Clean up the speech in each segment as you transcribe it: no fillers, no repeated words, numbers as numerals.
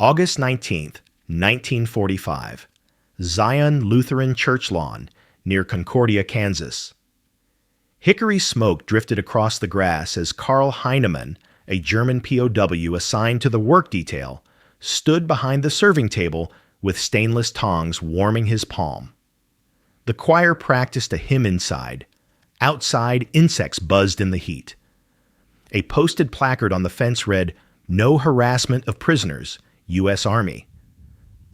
August 19th, 1945. Zion Lutheran Church lawn near Concordia, Kansas. Hickory smoke drifted across the grass as Karl Heinemann, a German POW assigned to the work detail, stood behind the serving table with stainless tongs warming his palm. The choir practiced a hymn inside. Outside, insects buzzed in the heat. A posted placard on the fence read, "No harassment of prisoners, U.S. Army."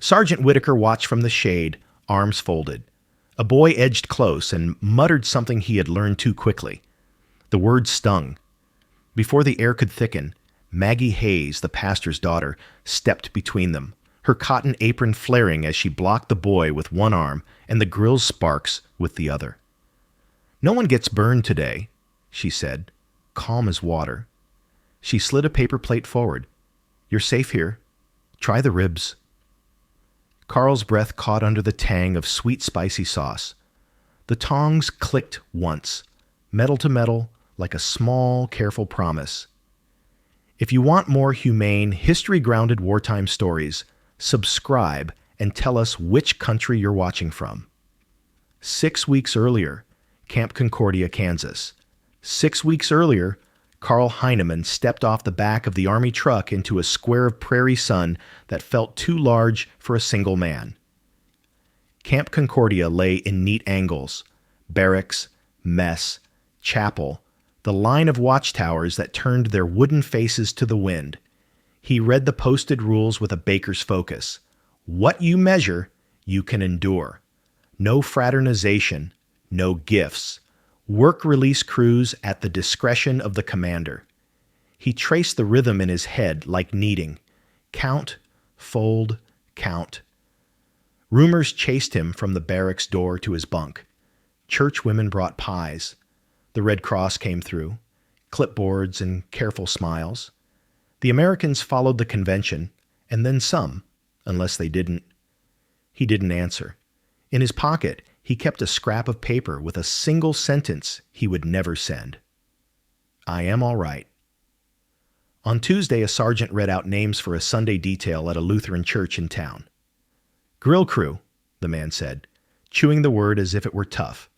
Sergeant Whitaker watched from the shade, arms folded. A boy edged close and muttered something he had learned too quickly. The words stung. Before the air could thicken, Maggie Hayes, the pastor's daughter, stepped between them, her cotton apron flaring as she blocked the boy with one arm and the grill sparks with the other. "No one gets burned today," she said, calm as water. She slid a paper plate forward. "You're safe here. Try the ribs." Carl's breath caught under the tang of sweet, spicy sauce. The tongs clicked once, metal to metal, like a small, careful promise. If you want more humane, history-grounded wartime stories, subscribe and tell us which country you're watching from. 6 weeks earlier, Camp Concordia, Kansas. 6 weeks earlier, Karl Heinemann stepped off the back of the Army truck into a square of prairie sun that felt too large for a single man. Camp Concordia lay in neat angles: barracks, mess, chapel, the line of watchtowers that turned their wooden faces to the wind. He read the posted rules with a baker's focus. What you measure, you can endure. No fraternization, no gifts. Work release crews at the discretion of the commander. He traced the rhythm in his head like kneading. Count, fold, count. Rumors chased him from the barracks door to his bunk. Church women brought pies. The Red Cross came through, clipboards and careful smiles. The Americans followed the convention, and then some, unless they didn't. He didn't answer. In his pocket, he kept a scrap of paper with a single sentence he would never send. "I am all right." On Tuesday, a sergeant read out names for a Sunday detail at a Lutheran church in town. "Grill crew," the man said, chewing the word as if it were tough.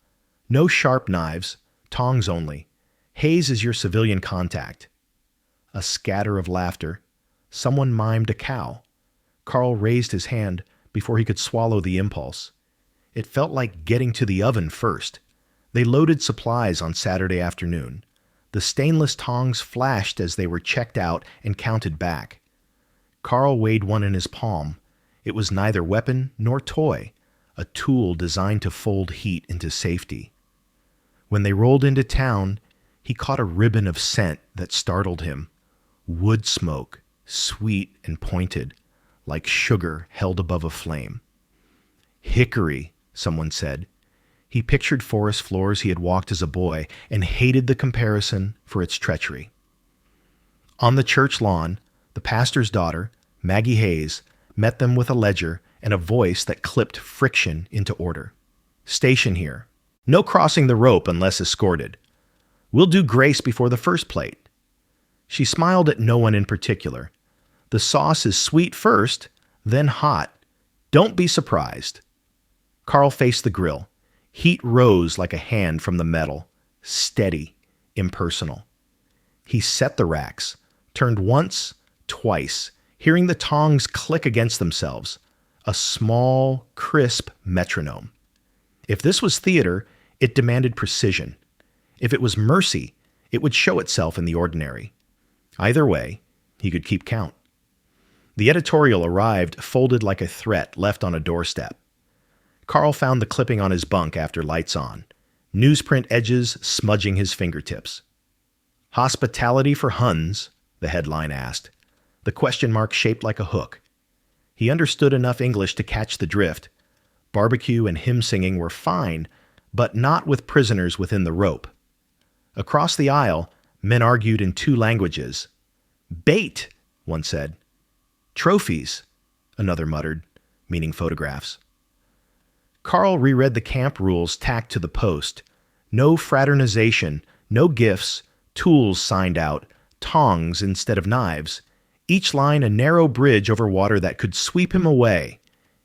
"No sharp knives, tongs only. Hayes is your civilian contact." A scatter of laughter. Someone mimed a cow. Karl raised his hand before he could swallow the impulse. It felt like getting to the oven first. They loaded supplies on Saturday afternoon. The stainless tongs flashed as they were checked out and counted back. Karl weighed one in his palm. It was neither weapon nor toy, a tool designed to fold heat into safety. When they rolled into town, he caught a ribbon of scent that startled him. Wood smoke, sweet and pointed, like sugar held above a flame. "Hickory," someone said. He pictured forest floors he had walked as a boy and hated the comparison for its treachery. On the church lawn, the pastor's daughter, Maggie Hayes, met them with a ledger and a voice that clipped friction into order. "Station here. No crossing the rope unless escorted. We'll do grace before the first plate." She smiled at no one in particular. "The sauce is sweet first, then hot. Don't be surprised." Karl faced the grill. Heat rose like a hand from the metal, steady, impersonal. He set the racks, turned once, twice, hearing the tongs click against themselves, a small, crisp metronome. If this was theater, it demanded precision. If it was mercy, it would show itself in the ordinary. Either way, he could keep count. The editorial arrived folded like a threat left on a doorstep. Karl found the clipping on his bunk after lights on, newsprint edges smudging his fingertips. "Hospitality for Huns," the headline asked, the question mark shaped like a hook. He understood enough English to catch the drift. Barbecue and hymn singing were fine, but not with prisoners within the rope. Across the aisle, men argued in 2 languages. "Bait," one said. "Trophies," another muttered, meaning photographs. Karl reread the camp rules tacked to the post. No fraternization, no gifts, tools signed out, tongs instead of knives. each line a narrow bridge over water that could sweep him away.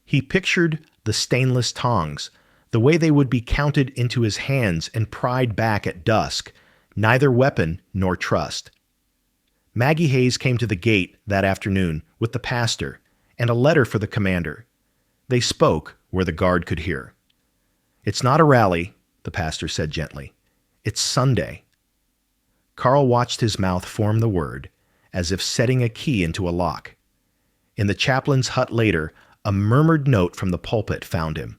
He pictured the stainless tongs, the way they would be counted into his hands and pried back at dusk, neither weapon nor trust. Maggie Hayes came to the gate that afternoon with the pastor and a letter for the commander. They spoke where the guard could hear. "It's not a rally," the pastor said gently. "It's Sunday." Carl watched his mouth form the word, as if setting a key into a lock. In the chaplain's hut later, a murmured note from the pulpit found him.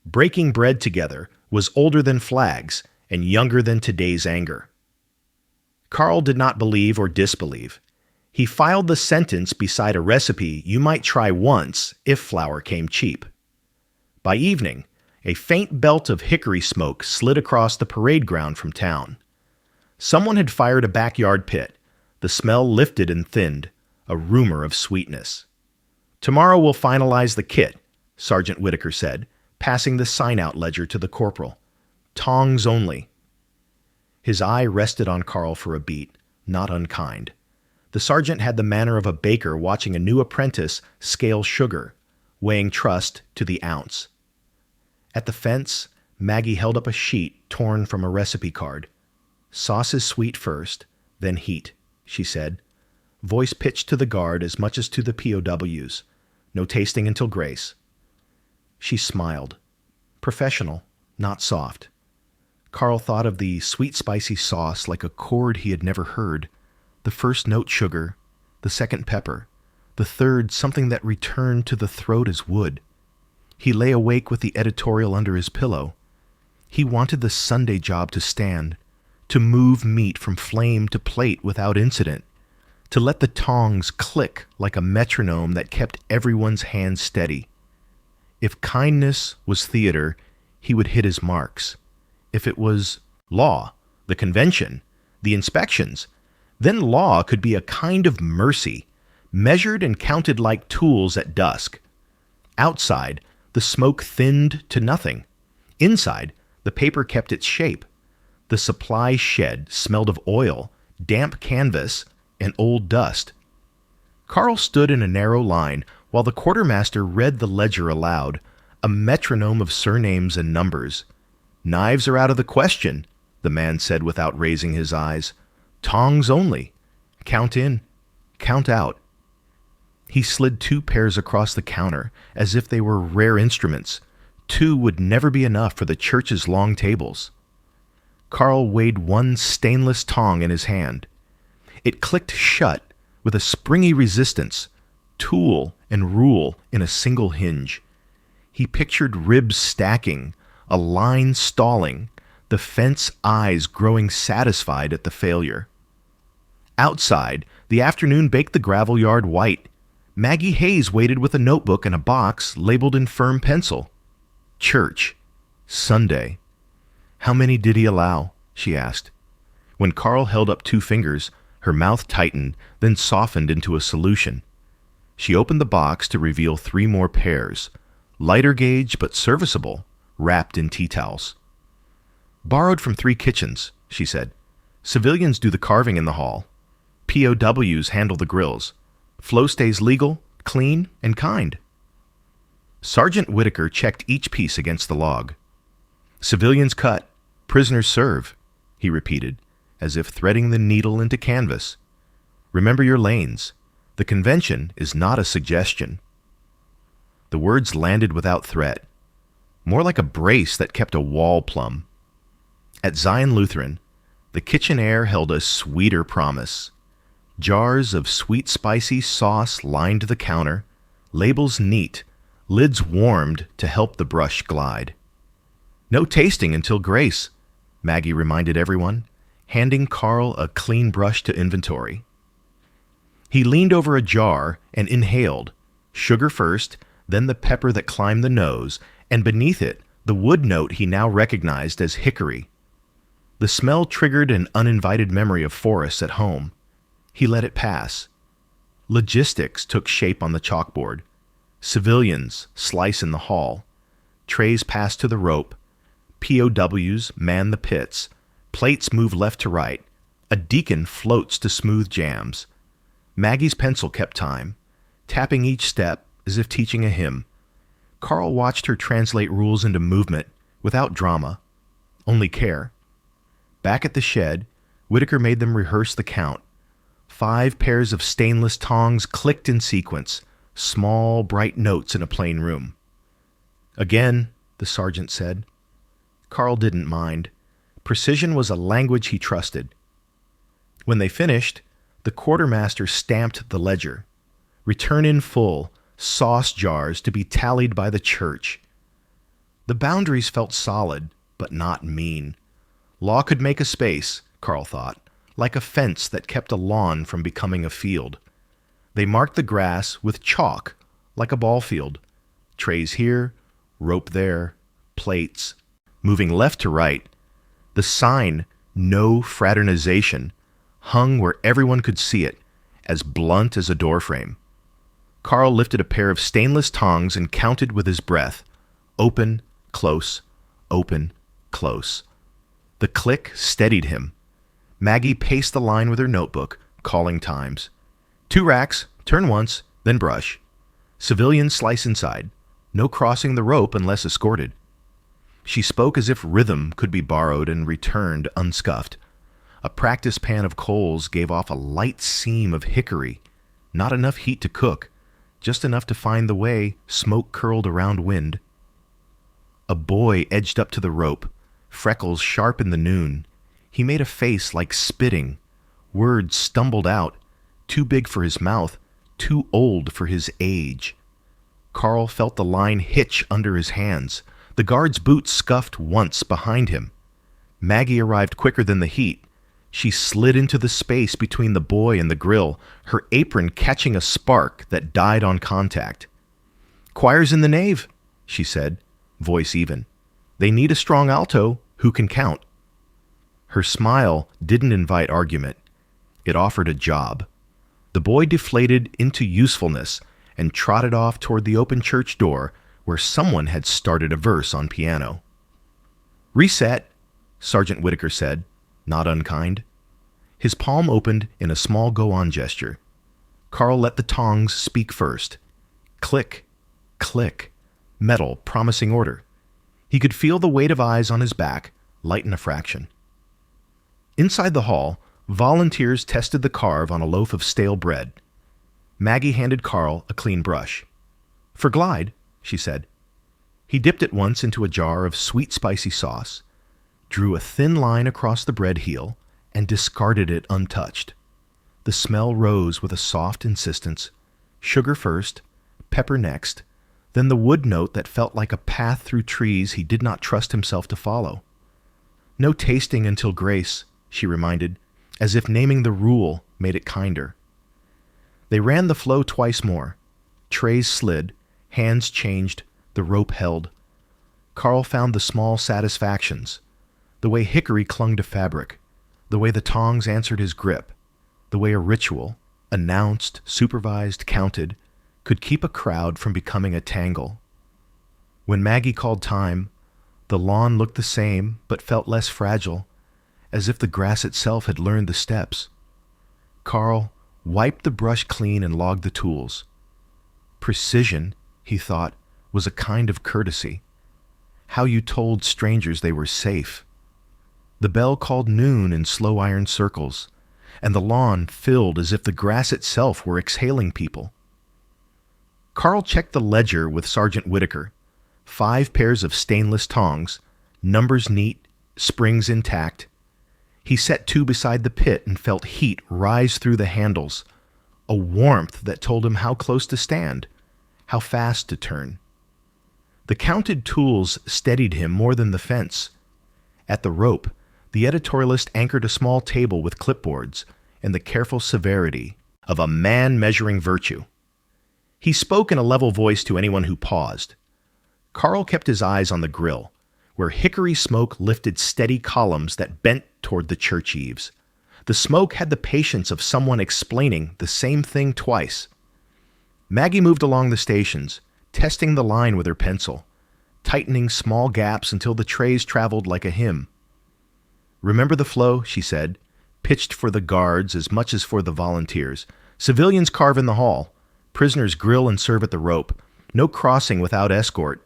Breaking bread together was older than flags and younger than today's anger. Carl did not believe or disbelieve. He filed the sentence beside a recipe you might try once if flour came cheap. By evening, a faint belt of hickory smoke slid across the parade ground from town. Someone had fired a backyard pit. The smell lifted and thinned, a rumor of sweetness. "Tomorrow we'll finalize the kit," Sergeant Whitaker said, passing the sign-out ledger to the corporal. "Tongs only." His eye rested on Carl for a beat, not unkind. The sergeant had the manner of a baker watching a new apprentice scale sugar, weighing trust to the ounce. At the fence, Maggie held up a sheet torn from a recipe card. "Sauce is sweet first, then heat," she said, voice pitched to the guard as much as to the POWs. "No tasting until grace." She smiled. Professional, not soft. Carl thought of the sweet spicy sauce like a chord he had never heard. The first note sugar, the second pepper, the third something that returned to the throat as wood. He lay awake with the editorial under his pillow. He wanted the Sunday job to stand, to move meat from flame to plate without incident, to let the tongs click like a metronome that kept everyone's hands steady. If kindness was theater, he would hit his marks. If it was law, the convention, the inspections, then law could be a kind of mercy, measured and counted like tools at dusk. Outside, the smoke thinned to nothing. Inside, the paper kept its shape. The supply shed smelled of oil, damp canvas, and old dust. Carl stood in a narrow line while the quartermaster read the ledger aloud, a metronome of surnames and numbers. "Knives are out of the question," the man said without raising his eyes. "Tongs only. Count in, count out." He slid 2 pairs across the counter as if they were rare instruments. 2 would never be enough for the church's long tables. Carl weighed 1 stainless tong in his hand. It clicked shut with a springy resistance, tool and rule in a single hinge. He pictured ribs stacking, a line stalling, the fence eyes growing satisfied at the failure. Outside, the afternoon baked the gravel yard white. Maggie Hayes waited with a notebook and a box labeled in firm pencil. Church. Sunday. "How many did he allow?" she asked. When Carl held up 2 fingers, her mouth tightened, then softened into a solution. She opened the box to reveal 3 more pairs, lighter gauge but serviceable, wrapped in tea towels. "Borrowed from 3 kitchens," she said. "Civilians do the carving in the hall. POWs handle the grills. Flow stays legal, clean, and kind." Sergeant Whitaker checked each piece against the log. "Civilians cut, prisoners serve," he repeated, as if threading the needle into canvas. "Remember your lanes. The convention is not a suggestion." The words landed without threat, more like a brace that kept a wall plumb. At Zion Lutheran, the kitchen air held a sweeter promise. Jars of sweet spicy sauce lined the counter, labels neat, lids warmed to help the brush glide. "No tasting until grace," Maggie reminded everyone, handing Carl a clean brush to inventory. He leaned over a jar and inhaled, sugar first, then the pepper that climbed the nose, and beneath it, the wood note he now recognized as hickory. The smell triggered an uninvited memory of forests at home. He let it pass. Logistics took shape on the chalkboard. Civilians slice in the hall. Trays pass to the rope. POWs man the pits. Plates move left to right. A deacon floats to smooth jams. Maggie's pencil kept time, tapping each step as if teaching a hymn. Carl watched her translate rules into movement without drama, only care. Back at the shed, Whitaker made them rehearse the count. 5 pairs of stainless tongs clicked in sequence, small, bright notes in a plain room. Again, the sergeant said. Carl didn't mind. Precision was a language he trusted. When they finished, the quartermaster stamped the ledger. Return in full, sauce jars to be tallied by the church. The boundaries felt solid, but not mean. Law could make a space, Carl thought, like a fence that kept a lawn from becoming a field. They marked the grass with chalk, like a ball field. Trays here, rope there, plates. Moving left to right, the sign, "No Fraternization," hung where everyone could see it, as blunt as a doorframe. Carl lifted a pair of stainless tongs and counted with his breath. Open, close, open, close. The click steadied him. Maggie paced the line with her notebook, calling times. 2 racks, turn once, then brush. Civilians slice inside. No crossing the rope unless escorted. She spoke as if rhythm could be borrowed and returned unscuffed. A practice pan of coals gave off a light seam of hickory. Not enough heat to cook, just enough to find the way smoke curled around wind. A boy edged up to the rope, freckles sharp in the noon. He made a face like spitting. Words stumbled out, too big for his mouth, too old for his age. Carl felt the line hitch under his hands. The guard's boots scuffed once behind him. Maggie arrived quicker than the heat. She slid into the space between the boy and the grill, her apron catching a spark that died on contact. "Choir's in the nave," she said, voice even. "They need a strong alto who can count." Her smile didn't invite argument. It offered a job. The boy deflated into usefulness and trotted off toward the open church door where someone had started a verse on piano. "Reset," Sergeant Whitaker said, not unkind. His palm opened in a small go-on gesture. Carl let the tongs speak first. Click, click, metal promising order. He could feel the weight of eyes on his back lighten a fraction. Inside the hall, volunteers tested the carve on a loaf of stale bread. Maggie handed Carl a clean brush. "For Glide," she said. He dipped it once into a jar of sweet spicy sauce, drew a thin line across the bread heel, and discarded it untouched. The smell rose with a soft insistence. Sugar first, pepper next, then the wood note that felt like a path through trees he did not trust himself to follow. "No tasting until grace," she reminded, as if naming the rule made it kinder. They ran the flow twice more. Trays slid, hands changed, the rope held. Carl found the small satisfactions, the way hickory clung to fabric, the way the tongs answered his grip, the way a ritual, announced, supervised, counted, could keep a crowd from becoming a tangle. When Maggie called time, the lawn looked the same but felt less fragile, as if the grass itself had learned the steps. Carl wiped the brush clean and logged the tools. Precision, he thought, was a kind of courtesy. How you told strangers they were safe. The bell called noon in slow iron circles, and the lawn filled as if the grass itself were exhaling people. Carl checked the ledger with Sergeant Whitaker. 5 pairs of stainless tongs, numbers neat, springs intact. He set 2 beside the pit and felt heat rise through the handles, a warmth that told him how close to stand, how fast to turn. The counted tools steadied him more than the fence. At the rope, the editorialist anchored a small table with clipboards and the careful severity of a man measuring virtue. He spoke in a level voice to anyone who paused. Carl kept his eyes on the grill, where hickory smoke lifted steady columns that bent toward the church eaves. The smoke had the patience of someone explaining the same thing twice. Maggie moved along the stations, testing the line with her pencil, tightening small gaps until the trays traveled like a hymn. "Remember the flow," she said, pitched for the guards as much as for the volunteers. Civilians carve in the hall. Prisoners grill and serve at the rope. No crossing without escort.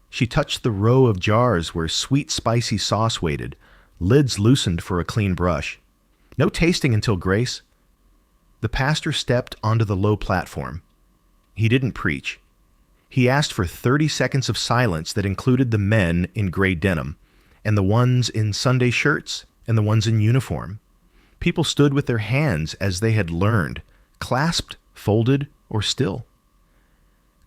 She touched the row of jars where sweet, spicy sauce waited, lids loosened for a clean brush. No tasting until grace. The pastor stepped onto the low platform. He didn't preach. He asked for 30 seconds of silence that included the men in gray denim, and the ones in Sunday shirts, and the ones in uniform. People stood with their hands as they had learned, clasped, folded, or still.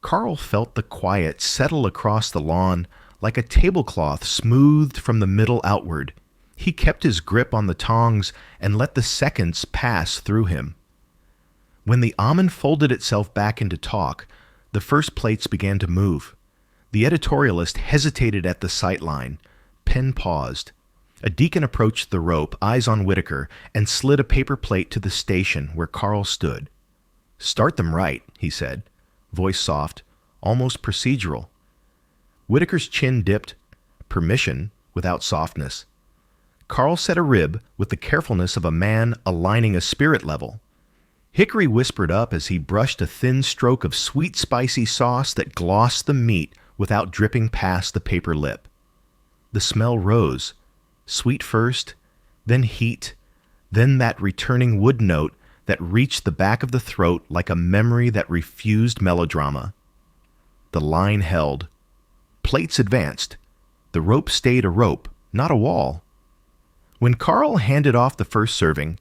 Carl felt the quiet settle across the lawn like a tablecloth smoothed from the middle outward. He kept his grip on the tongs and let the seconds pass through him. When the almond folded itself back into talk, the first plates began to move. The editorialist hesitated at the sight line. Pen paused. A deacon approached the rope, eyes on Whitaker, and slid a paper plate to the station where Carl stood. "Start them right," he said, voice soft, almost procedural. Whitaker's chin dipped, permission without softness. Carl set a rib with the carefulness of a man aligning a spirit level. Hickory whispered up as he brushed a thin stroke of sweet, spicy sauce that glossed the meat without dripping past the paper lip. The smell rose, sweet first, then heat, then that returning wood note that reached the back of the throat like a memory that refused melodrama. The line held. Plates advanced. The rope stayed a rope, not a wall. When Carl handed off the first serving,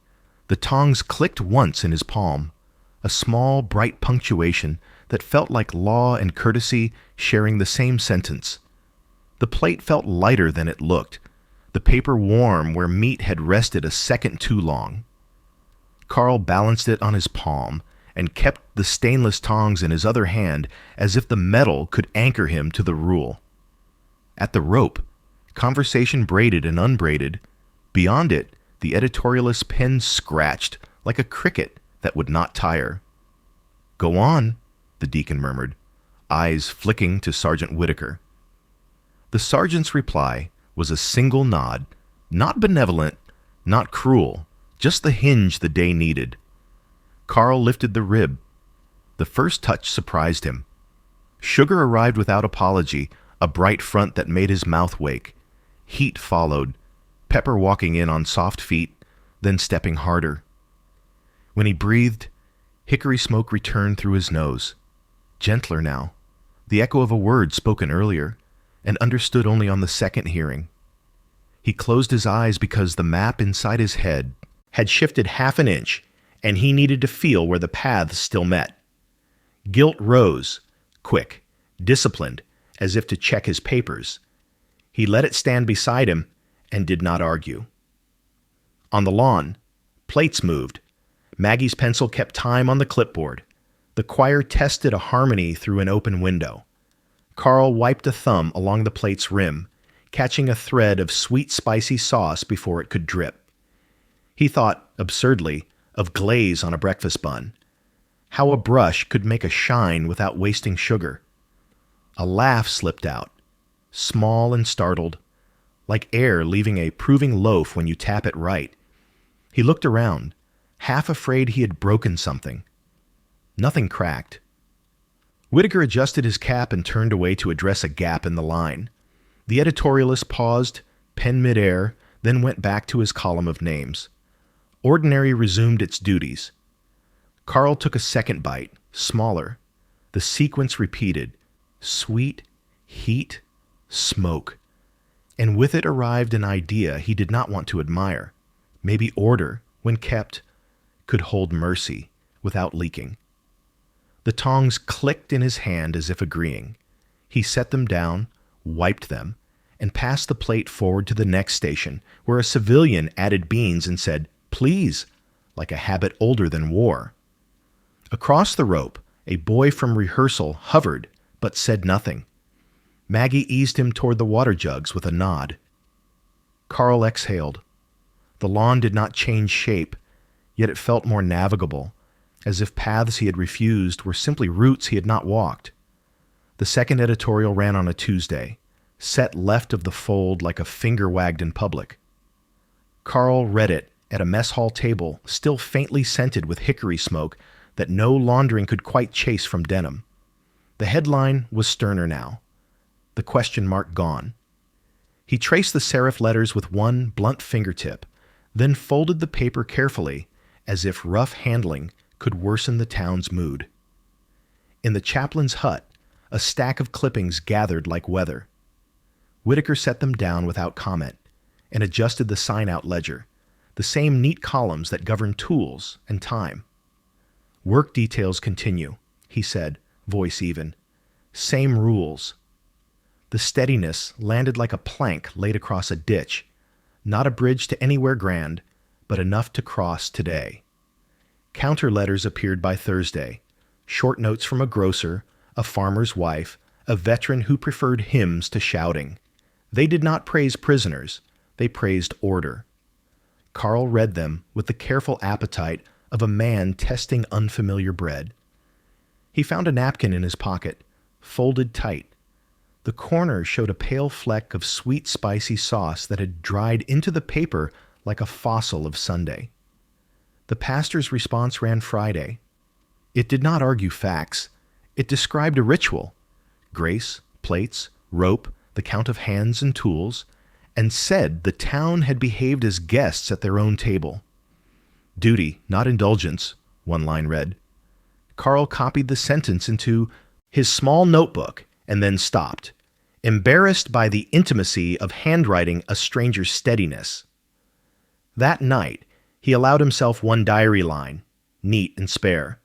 the tongs clicked once in his palm, a small, bright punctuation that felt like law and courtesy sharing the same sentence. The plate felt lighter than it looked, the paper warm where meat had rested a second too long. Carl balanced it on his palm and kept the stainless tongs in his other hand as if the metal could anchor him to the rule. At the rope, conversation braided and unbraided. Beyond it, the editorialist's pen scratched like a cricket that would not tire. "Go on," the deacon murmured, eyes flicking to Sergeant Whitaker. The sergeant's reply was a single nod, not benevolent, not cruel, just the hinge the day needed. Carl lifted the rib. The first touch surprised him. Sugar arrived without apology, a bright front that made his mouth wake. Heat followed, Pepper walking in on soft feet, then stepping harder. When he breathed, hickory smoke returned through his nose. Gentler now, the echo of a word spoken earlier, and understood only on the second hearing. He closed his eyes because the map inside his head had shifted half an inch, and he needed to feel where the paths still met. Guilt rose, quick, disciplined, as if to check his papers. He let it stand beside him and did not argue. On the lawn, plates moved. Maggie's pencil kept time on the clipboard. The choir tested a harmony through an open window. Carl wiped a thumb along the plate's rim, catching a thread of sweet, spicy sauce before it could drip. He thought, absurdly, of glaze on a breakfast bun. How a brush could make a shine without wasting sugar. A laugh slipped out, small and startled, like air leaving a proving loaf when you tap it right. He looked around, half afraid he had broken something. Nothing cracked. Whitaker adjusted his cap and turned away to address a gap in the line. The editorialist paused, pen midair, then went back to his column of names. Ordinary resumed its duties. Carl took a second bite, smaller. The sequence repeated. Sweet, heat, smoke. And with it arrived an idea he did not want to admire. Maybe order, when kept, could hold mercy without leaking. The tongs clicked in his hand as if agreeing. He set them down, wiped them, and passed the plate forward to the next station, where a civilian added beans and said, "Please," like a habit older than war. Across the rope, a boy from rehearsal hovered, but said nothing. Maggie eased him toward the water jugs with a nod. Carl exhaled. The lawn did not change shape, yet it felt more navigable, as if paths he had refused were simply routes he had not walked. The second editorial ran on a Tuesday, set left of the fold like a finger wagged in public. Carl read it at a mess hall table still faintly scented with hickory smoke that no laundering could quite chase from denim. The headline was sterner now, the question mark gone. He traced the serif letters with one blunt fingertip, then folded the paper carefully as if rough handling could worsen the town's mood. In the chaplain's hut, a stack of clippings gathered like weather. Whitaker set them down without comment and adjusted the sign-out ledger, the same neat columns that govern tools and time. Work details continue, he said, voice even. Same rules. The steadiness landed like a plank laid across a ditch, not a bridge to anywhere grand, but enough to cross today. Counter letters appeared by Thursday, short notes from a grocer, a farmer's wife, a veteran who preferred hymns to shouting. They did not praise prisoners, they praised order. Carl read them with the careful appetite of a man testing unfamiliar bread. He found a napkin in his pocket, folded tight. The corner showed a pale fleck of sweet, spicy sauce that had dried into the paper like a fossil of Sunday. The pastor's response ran Friday. It did not argue facts. It described a ritual: grace, plates, rope, the count of hands and tools, and said the town had behaved as guests at their own table. Duty, not indulgence, one line read. Carl copied the sentence into his small notebook and then stopped, embarrassed by the intimacy of handwriting a stranger's steadiness. That night, he allowed himself one diary line, neat and spare.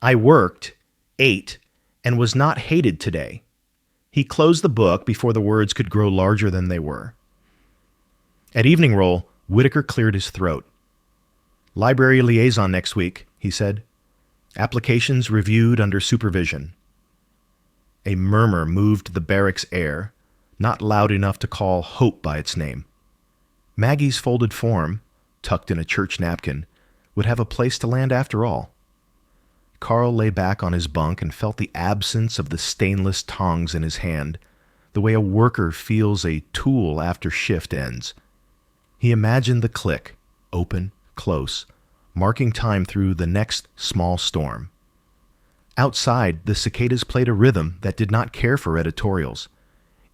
I worked, ate, and was not hated today. He closed the book before the words could grow larger than they were. At evening roll, Whitaker cleared his throat. Library liaison next week, he said. Applications reviewed under supervision. A murmur moved the barracks air, not loud enough to call hope by its name. Maggie's folded form, tucked in a church napkin, would have a place to land after all. Carl lay back on his bunk and felt the absence of the stainless tongs in his hand, the way a worker feels a tool after shift ends. He imagined the click, open, close, marking time through the next small storm. Outside, the cicadas played a rhythm that did not care for editorials.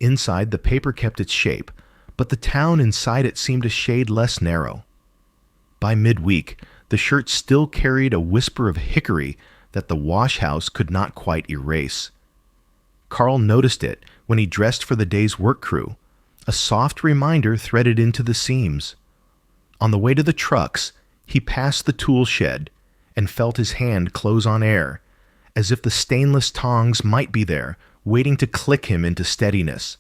Inside, the paper kept its shape, but the town inside it seemed a shade less narrow. By midweek, the shirt still carried a whisper of hickory that the wash house could not quite erase. Carl noticed it when he dressed for the day's work crew, a soft reminder threaded into the seams. On the way to the trucks, he passed the tool shed and felt his hand close on air, as if the stainless tongs might be there, waiting to click him into steadiness.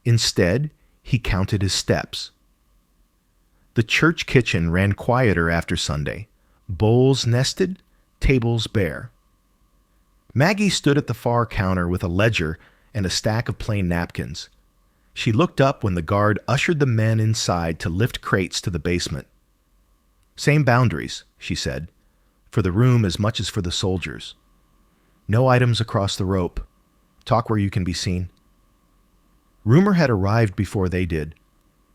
Instead, he counted his steps. The church kitchen ran quieter after Sunday, bowls nested, tables bare. Maggie stood at the far counter with a ledger and a stack of plain napkins. She looked up when the guard ushered the men inside to lift crates to the basement. Same boundaries, she said, for the room as much as for the soldiers. No items across the rope. Talk where you can be seen. Rumor had arrived before they did.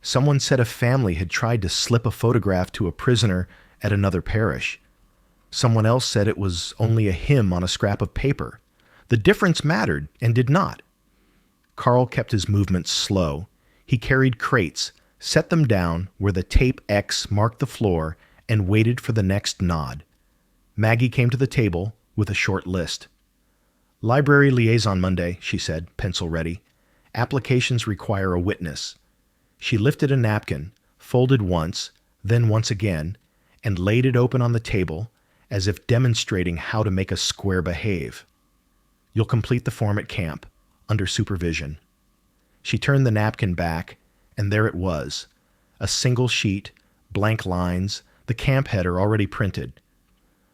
Someone said a family had tried to slip a photograph to a prisoner at another parish. Someone else said it was only a hymn on a scrap of paper. The difference mattered and did not. Carl kept his movements slow. He carried crates, set them down where the tape X marked the floor, and waited for the next nod. Maggie came to the table with a short list. Library liaison Monday, she said, pencil ready. Applications require a witness. She lifted a napkin, folded once, then once again, and laid it open on the table, as if demonstrating how to make a square behave. You'll complete the form at camp, under supervision. She turned the napkin back, and there it was, a single sheet, blank lines, the camp header already printed.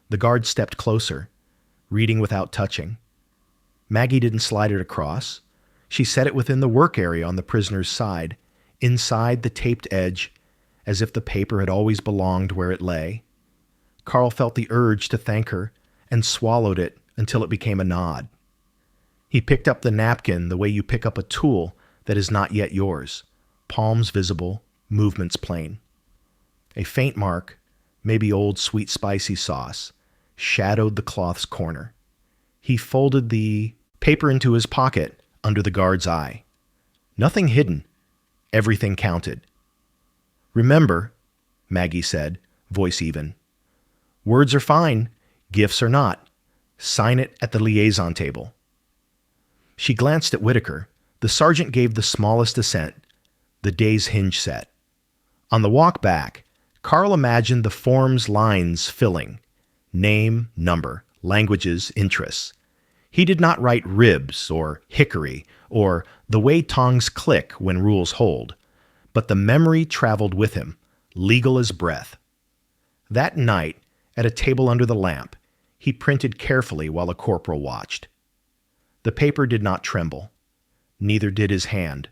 The guard stepped closer, reading without touching. Maggie didn't slide it across. She set it within the work area on the prisoner's side, inside the taped edge, as if the paper had always belonged where it lay. Carl felt the urge to thank her and swallowed it until it became a nod. He picked up the napkin the way you pick up a tool that is not yet yours, palms visible, movements plain. A faint mark, maybe old sweet spicy sauce, shadowed the cloth's corner. He folded the paper into his pocket under the guard's eye. Nothing hidden. Everything counted. "Remember," Maggie said, voice even. "Words are fine, gifts are not. Sign it at the liaison table." She glanced at Whitaker. The sergeant gave the smallest assent. The day's hinge set. On the walk back, Carl imagined the form's lines filling. Name, number, languages, interests. He did not write ribs or hickory or the way tongues click when rules hold, but the memory traveled with him, legal as breath. That night, at a table under the lamp, he printed carefully while the corporal watched. The paper did not tremble. Neither did his hand.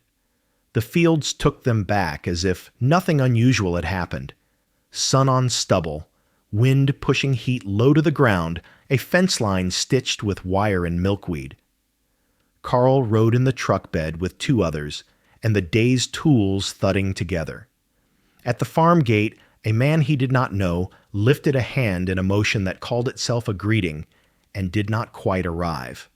The fields took them back as if nothing unusual had happened. Sun on stubble, wind pushing heat low to the ground, a fence line stitched with wire and milkweed. Carl rode in the truck bed with two others, and the day's tools thudding together. At the farm gate, a man he did not know lifted a hand in a motion that called itself a greeting and did not quite arrive.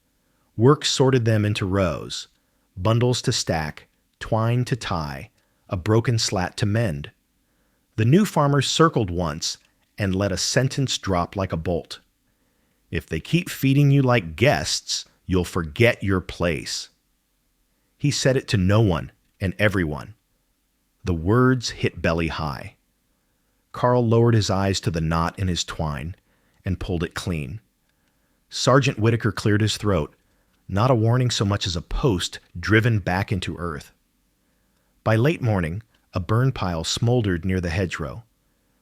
Work sorted them into rows, bundles to stack, twine to tie, a broken slat to mend. The new farmer circled once and let a sentence drop like a bolt. "If they keep feeding you like guests, you'll forget your place." He said it to no one and everyone. The words hit belly high. Carl lowered his eyes to the knot in his twine and pulled it clean. Sergeant Whitaker cleared his throat, not a warning so much as a post driven back into earth. By late morning, a burn pile smoldered near the hedgerow.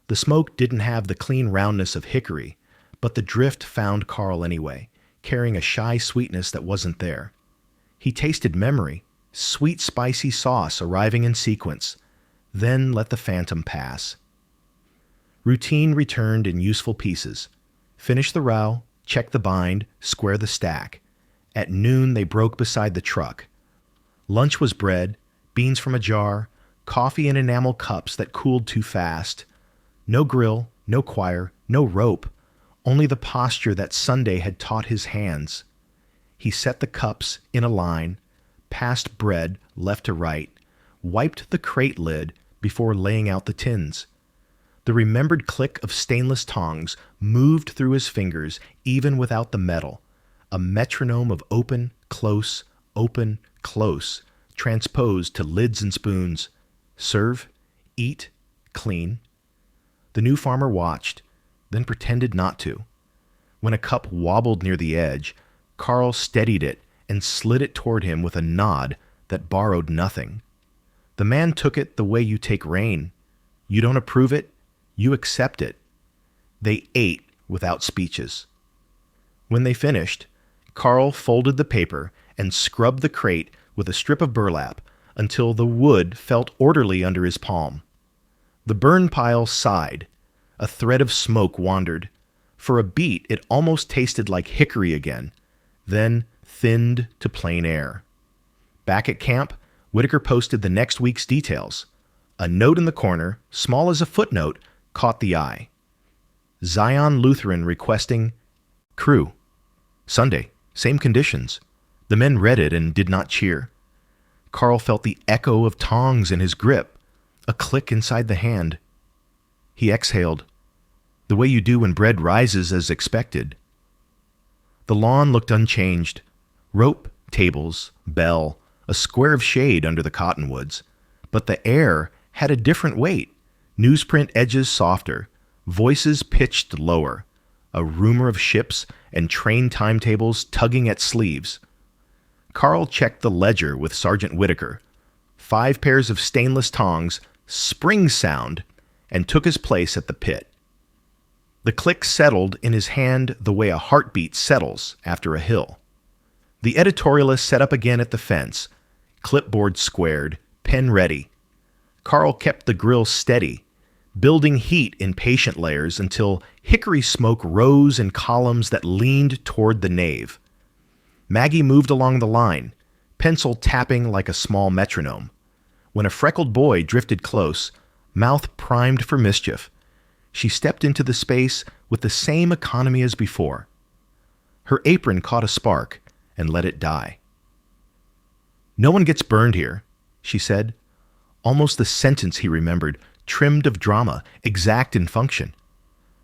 The smoke didn't have the clean roundness of hickory, but the drift found Carl anyway, carrying a shy sweetness that wasn't there. He tasted memory, sweet spicy sauce arriving in sequence, then let the phantom pass. Routine returned in useful pieces. Finish the row, check the bind, square the stack. At noon they broke beside the truck. Lunch was bread, beans from a jar, coffee in enamel cups that cooled too fast. No grill, no choir, no rope, only the posture that Sunday had taught his hands. He set the cups in a line, passed bread left to right, wiped the crate lid before laying out the tins. The remembered click of stainless tongs moved through his fingers even without the metal, a metronome of open, close, transposed to lids and spoons. Serve, eat, clean. The new farmer watched, then pretended not to. When a cup wobbled near the edge, Carl steadied it and slid it toward him with a nod that borrowed nothing. The man took it the way you take rain. You don't approve it, you accept it. They ate without speeches. When they finished, Carl folded the paper and scrubbed the crate with a strip of burlap until the wood felt orderly under his palm. The burn pile sighed. A thread of smoke wandered. For a beat, it almost tasted like hickory again, then thinned to plain air. Back at camp, Whitaker posted the next week's details. A note in the corner, small as a footnote, caught the eye. Zion Lutheran requesting crew. Sunday, same conditions. The men read it and did not cheer. Carl felt the echo of tongs in his grip, a click inside the hand. He exhaled, the way you do when bread rises as expected. The lawn looked unchanged. Rope, tables, bell, a square of shade under the cottonwoods. But the air had a different weight, newsprint edges softer, voices pitched lower, a rumor of ships and train timetables tugging at sleeves. Carl checked the ledger with Sergeant Whitaker. 5 pairs of stainless tongs, spring sound, and took his place at the pit. The click settled in his hand the way a heartbeat settles after a hill. The editorialist sat up again at the fence, clipboard squared, pen ready. Carl kept the grill steady, building heat in patient layers until hickory smoke rose in columns that leaned toward the nave. Maggie moved along the line, pencil tapping like a small metronome. When a freckled boy drifted close, mouth primed for mischief. She stepped into the space with the same economy as before. Her apron caught a spark and let it die. "No one gets burned here," she said, almost the sentence he remembered, trimmed of drama, exact in function.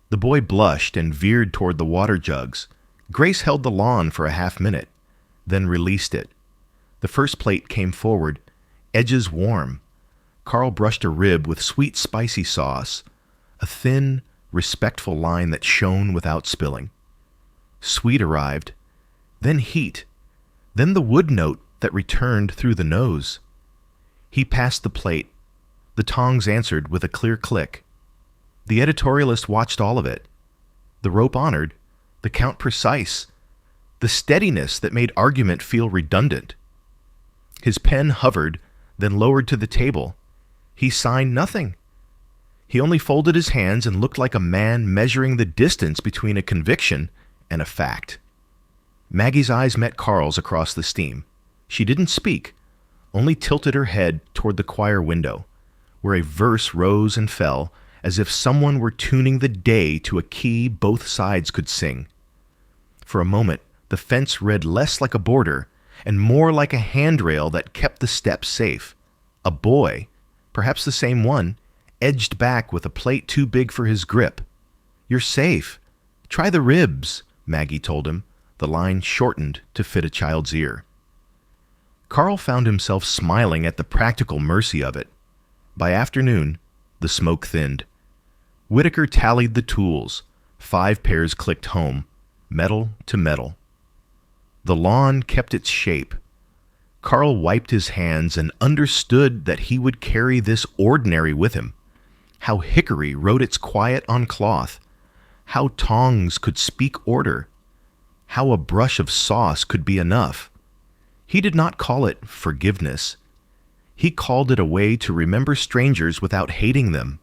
The boy blushed and veered toward the water jugs. Grace held the lawn for a half-minute, then released it. The first plate came forward, edges warm. Carl brushed a rib with sweet spicy sauce, a thin, respectful line that shone without spilling. Sweet arrived, then heat, then the wood note that returned through the nose. He passed the plate. The tongs answered with a clear click. The editorialist watched all of it. The rope honored, the count precise, the steadiness that made argument feel redundant. His pen hovered, then lowered to the table. He signed nothing. He only folded his hands and looked like a man measuring the distance between a conviction and a fact. Maggie's eyes met Carl's across the steam. She didn't speak, only tilted her head toward the choir window, where a verse rose and fell as if someone were tuning the day to a key both sides could sing. For a moment, the fence read less like a border and more like a handrail that kept the steps safe. A boy, perhaps the same one, edged back with a plate too big for his grip. "You're safe. Try the ribs," Maggie told him, the line shortened to fit a child's ear. Carl found himself smiling at the practical mercy of it. By afternoon, the smoke thinned. Whitaker tallied the tools. 5 pairs clicked home, metal to metal. The lawn kept its shape. Carl wiped his hands and understood that he would carry this ordinary with him. How hickory wrote its quiet on cloth. How tongs could speak order. How a brush of sauce could be enough. He did not call it forgiveness. He called it a way to remember strangers without hating them.